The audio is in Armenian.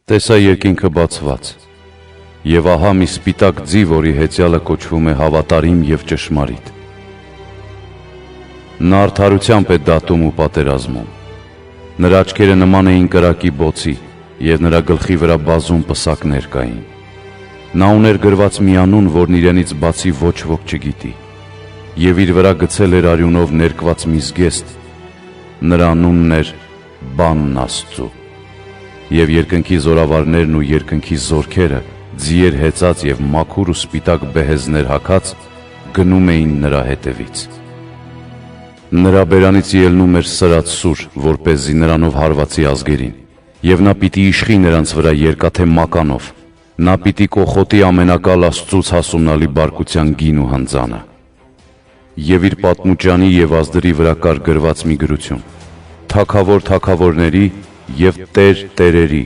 Տեսա երկինքը բացված, եւ ահա մի սպիտակ ձի, որի հեծյալը կոչվում է հավատարիմ եւ ճշմարիտ։ Նա արդարությամբ է դատում ու պատերազմում։ Նրա աչքերը նման էին կրակի բոցի, եւ նրա գլխի վրա բազում պսակներ կային։ Նա ուներ գրված մի անուն, որն իրենից բացի ոչ ոք չգիտի, եւ իր վրա գցել էր արյունով ներկված մի զգեստ։ Նրա անունն էր Բանն Աստծու։ Եվ երկնքի զորավարներն ու երկնքի զորքերը, ձիեր հեծած եւ մաքուր ու սպիտակ բեհեզներ հագած, գնում էին նրա հետևից։ Նրա բերանից ելնում էր սրած սուր, որպեսզի նրանով հարվածի ազգերին, եւ նա պիտի իշխի նրանց վրա երկաթե մականով։ Նա պիտի կոխոտի ամենակալ Աստծուց հասունալի բարկության գին ու հնձանը։ Եվ իր պատմուճանի եւ ազդրի վրա կար գրված մի գրություն. Թագավոր թագավորների եւ Տեր տերերի,